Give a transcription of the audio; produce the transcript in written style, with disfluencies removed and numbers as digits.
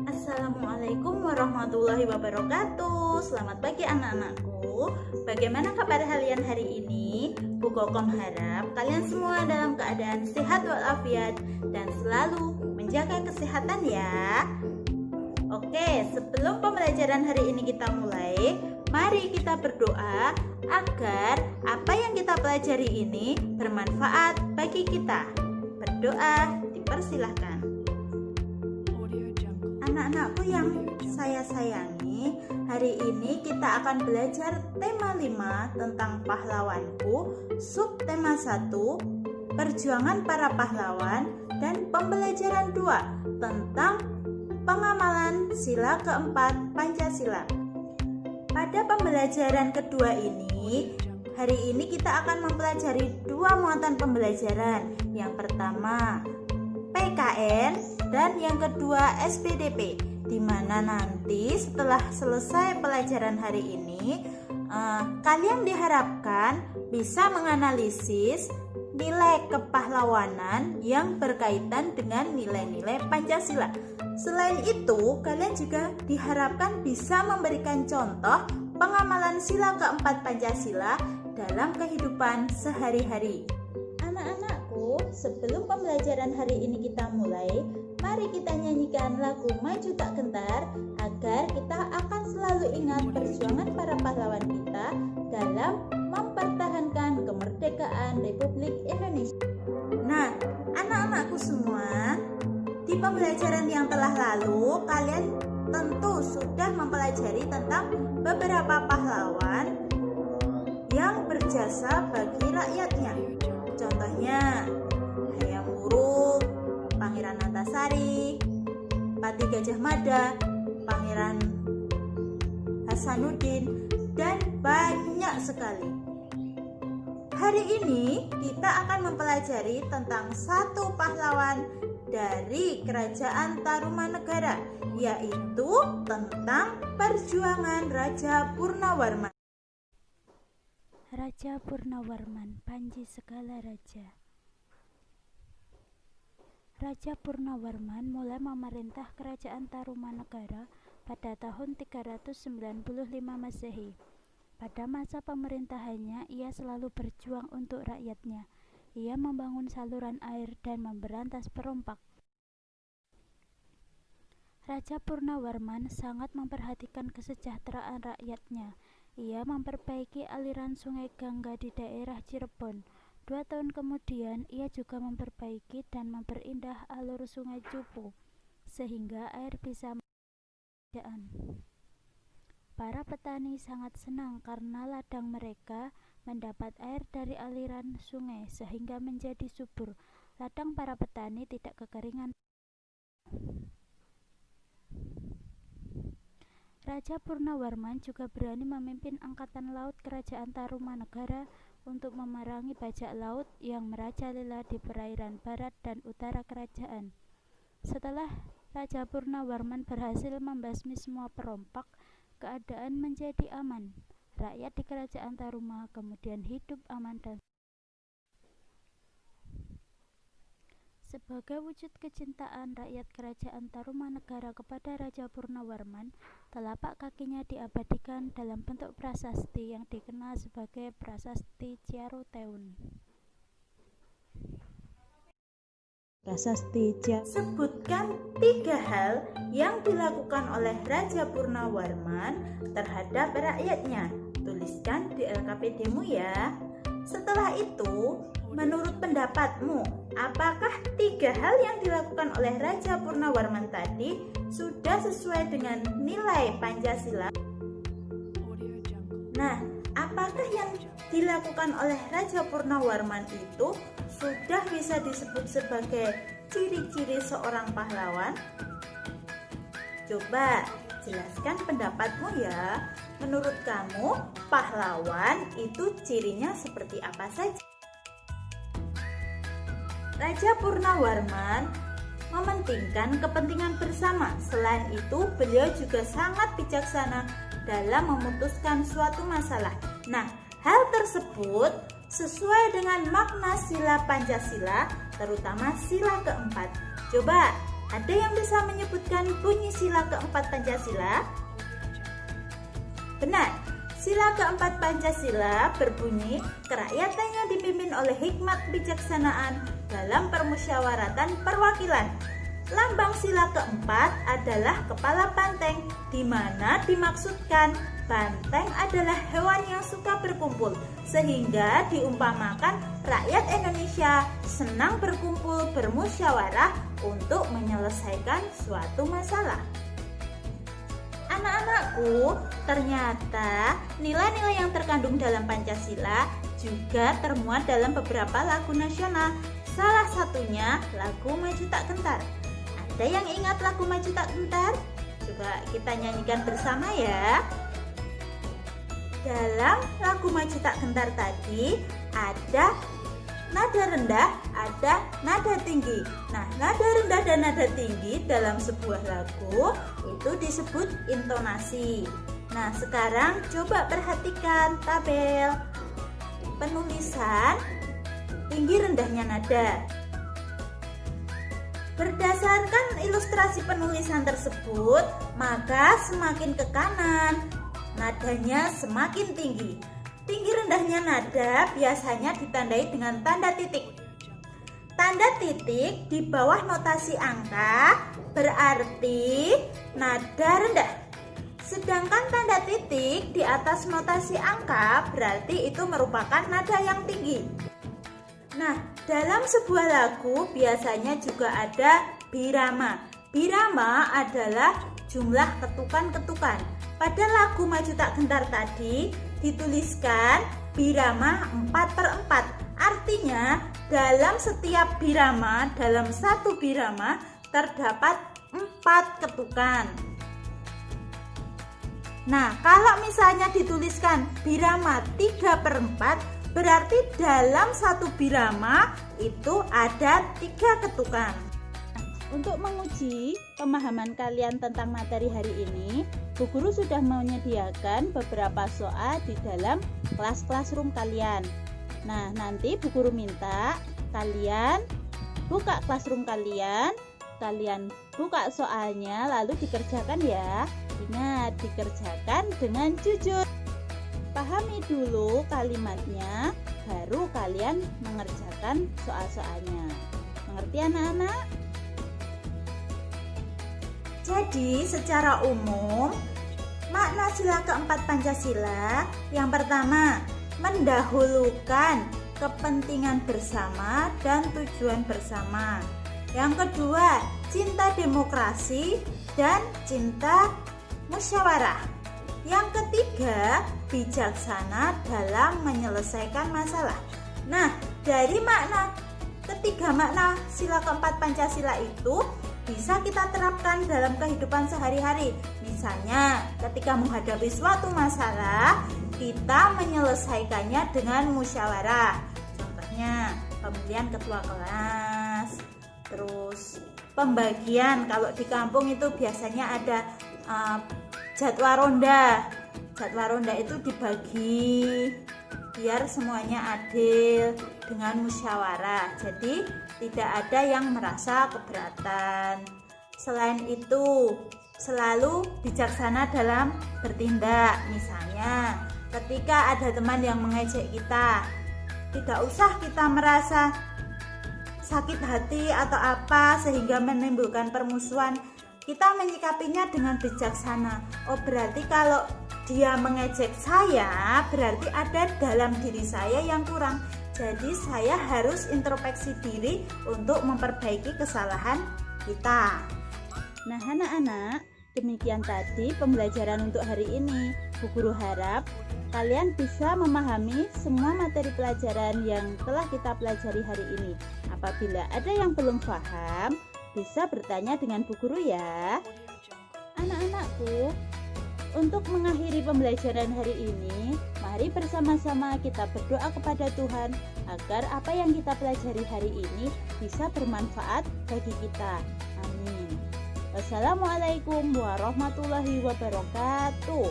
Assalamualaikum warahmaullahi wabarakatuh. Selamat pagi anak-anakku. Bagaimana kabar kalian hari ini? Bu Kokom harap kalian semua dalam keadaan sehat walafiat dan selalu menjaga kesehatan ya. Oke, sebelum pembelajaran hari ini kita mulai, mari kita berdoa agar apa yang kita pelajari ini bermanfaat bagi kita. Berdoa dipersilahkan. Anak-anakku yang saya sayangi, hari ini kita akan belajar tema 5 tentang pahlawanku, subtema 1, perjuangan para pahlawan, dan pembelajaran 2 tentang pengamalan sila keempat Pancasila. Pada pembelajaran kedua ini, hari ini kita akan mempelajari 2 muatan pembelajaran. Yang pertama PKN dan yang kedua SPDP, di mana nanti setelah selesai pelajaran hari ini kalian diharapkan bisa menganalisis nilai kepahlawanan yang berkaitan dengan nilai-nilai Pancasila. Selain itu, kalian juga diharapkan bisa memberikan contoh pengamalan sila keempat Pancasila dalam kehidupan sehari-hari. Anak-anakku, sebelum pembelajaran hari ini kita mulai, mari kita nyanyikan lagu Maju Tak Gentar agar kita akan selalu ingat perjuangan para pahlawan kita dalam mempertahankan kemerdekaan Republik Indonesia. Nah, anak-anakku semua, di pembelajaran yang telah lalu kalian tentu sudah mempelajari tentang beberapa pahlawan yang berjasa bagi rakyatnya. Contohnya Hayam Wuruk, Pangeran Antasari, Pati Gajah Mada, Pangeran Hasanuddin, dan banyak sekali. Hari ini kita akan mempelajari tentang satu pahlawan dari Kerajaan Tarumanegara, yaitu tentang perjuangan Raja Purnawarman. Raja Purnawarman, Panji segala raja. Raja Purnawarman mulai memerintah Kerajaan Tarumanegara pada tahun 395 Masehi. Pada masa pemerintahannya, ia selalu berjuang untuk rakyatnya. Ia membangun saluran air dan memberantas perompak. Raja Purnawarman sangat memperhatikan kesejahteraan rakyatnya. Ia memperbaiki aliran sungai Gangga di daerah Cirebon. 2 tahun kemudian, ia juga memperbaiki dan memperindah alur sungai Cupu, sehingga air bisa kerajaan. Para petani sangat senang karena ladang mereka mendapat air dari aliran sungai sehingga menjadi subur. Ladang para petani tidak kekeringan. Raja Purnawarman juga berani memimpin angkatan laut Kerajaan Tarumanegara untuk memerangi bajak laut yang merajalela di perairan barat dan utara kerajaan. Setelah Raja Purnawarman berhasil membasmi semua perompak, keadaan menjadi aman. Rakyat di Kerajaan Taruma kemudian hidup aman dan sebagai wujud kecintaan rakyat Kerajaan Tarumanegara kepada Raja Purnawarman, telapak kakinya diabadikan dalam bentuk prasasti yang dikenal sebagai Prasasti Ciaruteun. Prasasti sebutkan 3 hal yang dilakukan oleh Raja Purnawarman terhadap rakyatnya. Tuliskan di LKPD-mu ya. Setelah itu, menurut pendapatmu, apakah 3 hal yang dilakukan oleh Raja Purnawarman tadi sudah sesuai dengan nilai Pancasila? Nah, apakah yang dilakukan oleh Raja Purnawarman itu sudah bisa disebut sebagai ciri-ciri seorang pahlawan? Coba jelaskan pendapatmu ya. Menurut kamu, pahlawan itu cirinya seperti apa saja? Raja Purnawarman mementingkan kepentingan bersama. Selain itu, beliau juga sangat bijaksana dalam memutuskan suatu masalah. Nah, hal tersebut sesuai dengan makna sila Pancasila, terutama sila keempat. Coba Ada yang bisa menyebutkan bunyi sila keempat Pancasila? Benar, sila keempat Pancasila berbunyi kerakyatannya dipimpin oleh hikmat kebijaksanaan dalam permusyawaratan perwakilan. Lambang sila keempat adalah kepala banteng, di mana dimaksudkan banteng adalah hewan yang suka berkumpul, sehingga diumpamakan rakyat Indonesia senang berkumpul bermusyawarah untuk menyelesaikan suatu masalah. Anak-anakku, ternyata nilai-nilai yang terkandung dalam Pancasila juga termuat dalam beberapa lagu nasional. Salah satunya lagu Maju Tak Gentar. Ada yang ingat lagu Maju Tak Gentar? Coba kita nyanyikan bersama ya. Dalam lagu Maju Tak Gentar tadi ada nada rendah, ada nada tinggi. Nah, nada rendah dan nada tinggi dalam sebuah lagu itu disebut intonasi. Nah, sekarang coba perhatikan tabel penulisan tinggi rendahnya nada. Berdasarkan ilustrasi penulisan tersebut, maka semakin ke kanan, nadanya semakin tinggi. Tinggi rendahnya nada biasanya ditandai dengan tanda titik. Tanda titik di bawah notasi angka berarti nada rendah. Sedangkan tanda titik di atas notasi angka berarti itu merupakan nada yang tinggi. Nah, dalam sebuah lagu biasanya juga ada birama. Birama adalah jumlah ketukan-ketukan. Pada lagu Maju Tak Gentar tadi dituliskan birama 4/4. Artinya dalam setiap birama, dalam satu birama terdapat 4 ketukan. Nah, kalau misalnya dituliskan birama 3/4, berarti dalam satu birama itu ada 3 ketukan. Untuk menguji pemahaman kalian tentang materi hari ini, Bu Guru sudah menyediakan beberapa soal di dalam kelas classroom kalian. Nah, nanti Bu Guru minta kalian buka classroom kalian buka soalnya lalu dikerjakan ya. Ingat, dikerjakan dengan jujur. Pahami dulu kalimatnya, baru kalian mengerjakan soal-soalnya. Mengerti anak-anak? Jadi secara umum makna sila keempat Pancasila yang pertama mendahulukan kepentingan bersama dan tujuan bersama. Yang kedua cinta demokrasi dan cinta musyawarah. Yang ketiga bijaksana dalam menyelesaikan masalah. Nah, dari ketiga makna sila keempat Pancasila itu bisa kita terapkan dalam kehidupan sehari-hari. Misalnya, ketika menghadapi suatu masalah, kita menyelesaikannya dengan musyawarah. Contohnya, pemilihan ketua kelas, terus pembagian. Kalau di kampung itu biasanya ada jadwal ronda. Jadwal ronda itu dibagi biar semuanya adil dengan musyawarah. Jadi tidak ada yang merasa keberatan. Selain itu, selalu bijaksana dalam bertindak. Misalnya, ketika ada teman yang mengejek kita, tidak usah kita merasa sakit hati atau apa sehingga menimbulkan permusuhan. Kita menyikapinya dengan bijaksana. Oh, berarti kalau dia mengejek saya, berarti ada dalam diri saya yang kurang. Jadi saya harus introspeksi diri untuk memperbaiki kesalahan kita. Nah, anak-anak, demikian tadi pembelajaran untuk hari ini. Bu Guru harap kalian bisa memahami semua materi pelajaran yang telah kita pelajari hari ini. Apabila ada yang belum paham, bisa bertanya dengan Bu Guru ya. Anak-anakku, untuk mengakhiri pembelajaran hari ini, mari bersama-sama kita berdoa kepada Tuhan agar apa yang kita pelajari hari ini bisa bermanfaat bagi kita. Amin. Wassalamualaikum warahmatullahi wabarakatuh.